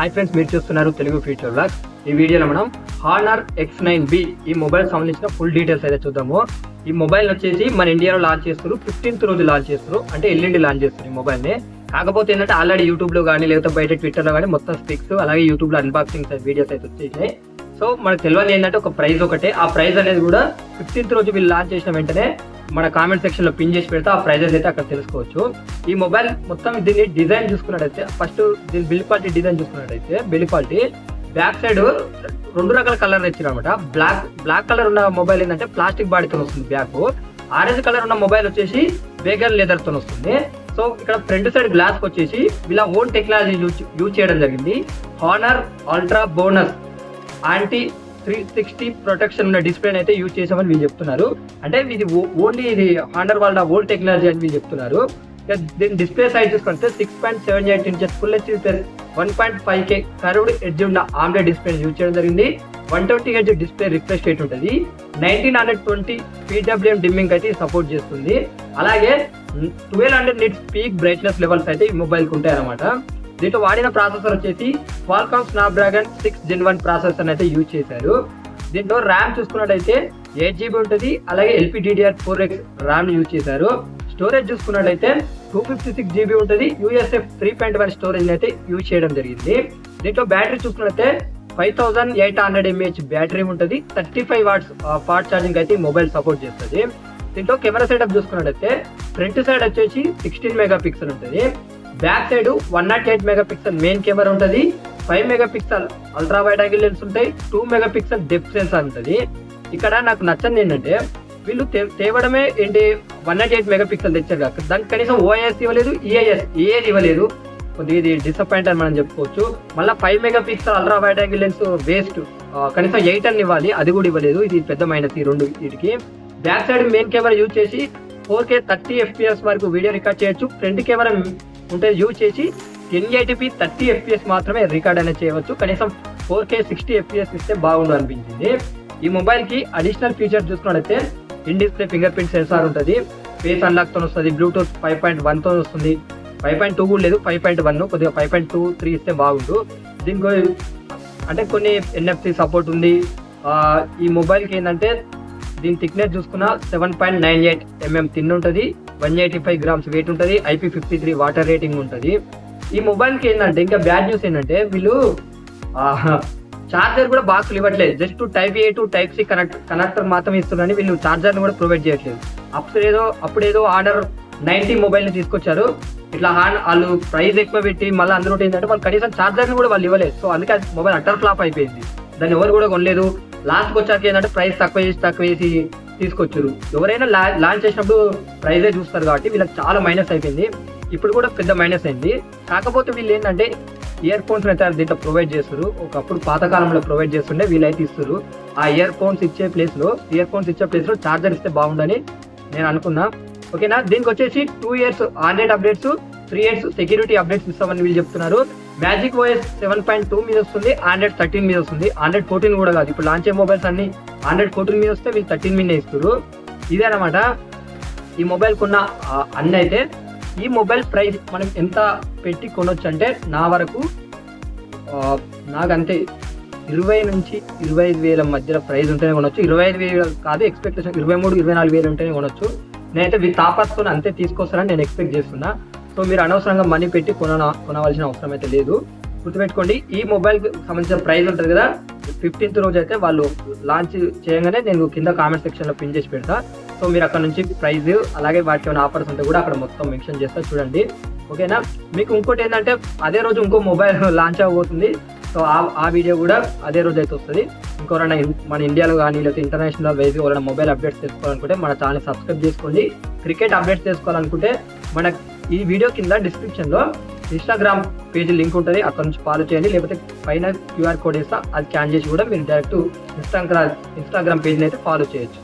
Hi friends, మీరు చూస్తున్నారు Telugu future vlogs. ఈ వీడియోలో మనం హానర్ X9B ఈ మొబైల్ సంబంధించిన ఫుల్ డీటెయిల్స్ అయితే చూద్దాము. ఈ మొబైల్ వచ్చేసి మన ఇండియాలో లాంచ్ చేస్తారు, 15th రోజు లాంచ్ చేస్తారు, అంటే ఎల్లుండి లాంచ్ చేస్తారు ఈ మొబైల్ని. కాకపోతే ఏంటంటే ఆల్రెడీ యూట్యూబ్లో కానీ లేకపోతే బయట ట్విట్టర్లో కానీ మొత్తం స్పిక్స్ అలాగే యూట్యూబ్లో అన్బాక్సింగ్ వీడియోస్ అయితే వచ్చేసినాయి. సో మనకు తెలియదు ఏంటంటే ఒక ప్రైస్ ఒకటే, ఆ ప్రైస్ అనేది కూడా 15th రోజు వీళ్ళు లాంచ్ చేసిన వెంటనే మన కామెంట్ సెక్షన్ లో పిన్ చేసి పెడితే ఆ ప్రైజెస్ అయితే అక్కడ తెలుసుకోవచ్చు. ఈ మొబైల్ మొత్తం దీన్ని డిజైన్ చూసుకున్నట్టయితే, ఫస్ట్ దీని బిల్డ్ క్వాలిటీ డిజైన్ చూసుకున్నట్టయితే, బిల్డ్ క్వాలిటీ బ్యాక్ సైడ్ 2 రకాల కలర్ ఇచ్చారు అనమాట. బ్లాక్ కలర్ ఉన్న మొబైల్ ఏంటంటే ప్లాస్టిక్ బాడీతో వస్తుంది బ్యాక్, ఆరెంజ్ కలర్ ఉన్న మొబైల్ వచ్చేసి వేగర్ లెదర్ తో వస్తుంది. సో ఇక్కడ ఫ్రంట్ సైడ్ గ్లాస్ వచ్చేసి వీళ్ళ ఓన్ టెక్నాలజీ యూజ్ చేయడం జరిగింది. Honour ultra bonus anti 360 protection ఉన్న డిస్ప్లే అయితే యూజ్ చేసామని వీళ్ళు చెప్తున్నారు. అంటే ఇది ఓన్లీ ఇది హానర్ వాళ్ళ ఓల్డ్ టెక్నాలజీ అని వీళ్ళు చెప్తున్నారు. దీని డిస్ప్లే సైజ్ చూసుకుంటే 6.78 inches full HD plus 1.5K curved edge ఉన్న ఆమ్లెట్ డిస్ప్లే యూజ్ చేయడం జరిగింది. 120 Hz డిస్ప్లే రిఫ్రెష్ రేట్ ఉంటుంది. 1920 PWM డిమ్మింగ్ అయితే సపోర్ట్ చేస్తుంది. అలాగే 1200 నిట్స్ పీక్ బ్రైట్నెస్ లెవెల్స్ అయితే ఈ మొబైల్కి ఉంటాయి అనమాట. దీంట్లో వాడిన ప్రాసెసర్ వచ్చేసి క్వాల్కామ్ స్నాప్డ్రాగన్ 6 Gen 1 ప్రాసెసర్ అయితే యూజ్ చేశారు. దీంట్లో ర్యామ్ చూసుకున్నట్టయితే 8GB ఉంటుంది. అలాగే LPDDR4X ర్యామ్ యూజ్ చేశారు. స్టోరేజ్ చూసుకున్నట్టయితే 256GB ఉంటుంది. USF 3.1 స్టోరేజ్ అయితే యూజ్ చేయడం జరిగింది. దీంట్లో బ్యాటరీ చూసుకున్నట్టయితే 5800 mAh బ్యాటరీ ఉంటుంది. 35 watts ఫాస్ట్ ఛార్జింగ్ అయితే మొబైల్ సపోర్ట్ చేస్తుంది. దీంట్లో కెమెరా సెటప్ చూసుకున్నట్టయితే ఫ్రంట్ సైడ్ వచ్చేసి 16 MP ఉంటుంది. Back side 108 MP main camera ఉంటుంది. 5 MP ultra wide angle lens ఉంటాయి. 2 MP డెప్త్ సెన్సార్ ఉంటుంది. ఇక్కడ నాకు నచ్చంది ఏంటంటే వీళ్ళు తేవడమే ఏంటి 108 MP తెచ్చారు కాక దానికి కనీసం OIS ఇవ్వలేదు, EIS ఏది ఇవ్వలేదు. కొద్దిగా ఇది డిసప్పాయింట్ అని మనం చెప్పుకోవచ్చు. మళ్ళీ 5 MP ultra wide angle lens waste, కనీసం 8 అని ఇవ్వాలి, అది కూడా ఇవ్వలేదు. ఇది పెద్ద మైనస్ ఈ రెండు వీటికి. Back side main camera use చేసి 4K 30 FPS వరకు వీడియో రికార్డ్ చేయొచ్చు. ఫ్రంట్ కెమెరా ఉంటే యూజ్ చేసి 1080p 30 FPS మాత్రమే రికార్డ్ అనేది చేయవచ్చు. కనీసం 4K 60 FPS ఇస్తే బాగుండు అనిపించింది. ఈ మొబైల్ కి అడిషనల్ ఫీచర్ చూసుకున్నట్లయితే in display finger print censor ఉంటుంది. ఫేస్ అన్లాక్ తో వస్తుంది. బ్లూటూత్ 5.1 తో వస్తుంది. 5.2 కూడా లేదు, 5.1. కొద్దిగా 5.23 ఇస్తే బాగుండు. దీనికి అంటే కొన్ని NFC సపోర్ట్ ఉంది. ఈ మొబైల్ కి ఏంటంటే దీని థిక్నెస్ చూసుకున్న 7.98 mm థిన్ ఉంటుంది. 185 grams వెయిట్ ఉంటుంది. IP53 వాటర్ రేటింగ్ ఉంటుంది. ఈ మొబైల్కి ఏంటంటే ఇంకా బ్యాడ్ న్యూస్ ఏంటంటే వీళ్ళు చార్జర్ కూడా బాక్స్ ఇవ్వట్లేదు. Just Type A to Type C connector మాత్రమే ఇస్తున్నారని వీళ్ళు చార్జర్ని కూడా ప్రొవైడ్ చేయట్లేదు. అప్పుడేదో ఆర్డర్ 90 మొబైల్ని తీసుకొచ్చారు. ఇట్లా వాళ్ళు ప్రైస్ ఎక్కువ పెట్టి మళ్ళీ అందులో ఏంటంటే వాళ్ళు కనీసం చార్జర్ని కూడా వాళ్ళు ఇవ్వలేదు. సో అందుకే మొబైల్ అట్టర్ ఫ్లాప్ అయిపోయింది. దాన్ని ఎవరు కూడా కొనలేదు. లాస్ట్కి వచ్చాక ఏంటంటే ప్రైస్ తక్కువ చేసి తీసుకొచ్చారు. ఎవరైనా లాంచ్ చేసినప్పుడు ప్రైజే చూస్తారు కాబట్టి వీళ్ళకి చాలా మైనస్ అయిపోయింది. ఇప్పుడు కూడా పెద్ద మైనస్ అయింది. కాకపోతే వీళ్ళు ఏంటంటే ఇయర్ ఫోన్స్ అయితే దీంట్లో ప్రొవైడ్ చేస్తారు. ఒకప్పుడు పాతకాలంలో ప్రొవైడ్ చేస్తుండే వీళ్ళైతే ఇస్తారు. ఆ ఇయర్ ఫోన్స్ ఇచ్చే ప్లేస్లో చార్జర్ ఇస్తే బాగుండని నేను అనుకున్నా. ఓకేనా. దీనికి వచ్చేసి 2 years Android updates, 3 years security updates ఇస్తామని వీళ్ళు చెప్తున్నారు. మ్యాజిక్ OS 7.2 మీద వస్తుంది. ఆండ్రాయిడ్ 13 మీద వస్తుంది. ఆండ్రాయిడ్ 14 కూడా కాదు. ఇప్పుడు లాంచ్ అయ్యే మొబైల్స్ అన్ని ఆండ్రాయిడ్ 14 మీద వస్తే వీళ్ళు 13 మీదే ఇస్తారు. ఇదే అనమాట ఈ మొబైల్ కొన్న అన్ని. అయితే ఈ మొబైల్ ప్రైస్ మనం ఎంత పెట్టి కొనొచ్చు అంటే నా వరకు నాకంతే 20 నుంచి 25 వేల మధ్యలో ప్రైస్ ఉంటేనే కొనొచ్చు. 25 వేలు కాదు, ఎక్స్పెక్టేషన్ 23-24 వేలు ఉంటేనే కొనొచ్చు. నేనైతే విత్ ఆఫర్స్తో అంతే తీసుకొస్తానని నేను ఎక్స్పెక్ట్ చేస్తున్నా. సో మీరు అనవసరంగా మనీ పెట్టి కొనవలసిన అవసరం అయితే లేదు. గుర్తుపెట్టుకోండి, ఈ మొబైల్కి సంబంధించిన ప్రైస్ ఉంటుంది కదా, 15th రోజు అయితే వాళ్ళు లాంచ్ చేయగానే నేను కింద కామెంట్ సెక్షన్లో పిన్ చేసి పెడతా. సో మీరు అక్కడ నుంచి ప్రైస్ అలాగే వాటికి ఏమైనా ఆఫర్స్ ఉంటే కూడా అక్కడ మొత్తం మెన్షన్ చేస్తా, చూడండి. ఓకేనా. మీకు ఇంకోటి ఏంటంటే అదే రోజు ఇంకో మొబైల్ లాంచ్ అవ్వబోతుంది. సో ఆ వీడియో కూడా అదే రోజు అయితే వస్తుంది. ఇంకెవరైనా మన ఇండియాలో కానీ లేకపోతే ఇంటర్నేషనల్ వైజ్ ఎవరైనా మొబైల్ అప్డేట్స్ తెలుసుకోవాలనుకుంటే మన ఛానల్ సబ్స్క్రైబ్ చేసుకోండి. క్రికెట్ అప్డేట్స్ తెలుసుకోవాలనుకుంటే మన ఈ వీడియో కింద డిస్క్రిప్షన్లో ఇన్స్టాగ్రామ్ పేజ్ లింక్ ఉంటుంది, అక్కడ నుంచి ఫాలో చేయండి. లేకపోతే పైన QR కోడ్ వేస్తా, అది స్కాన్ చేసి కూడా మీరు డైరెక్ట్ ఇన్స్టాగ్రామ్ పేజ్ని అయితే ఫాలో చేయొచ్చు.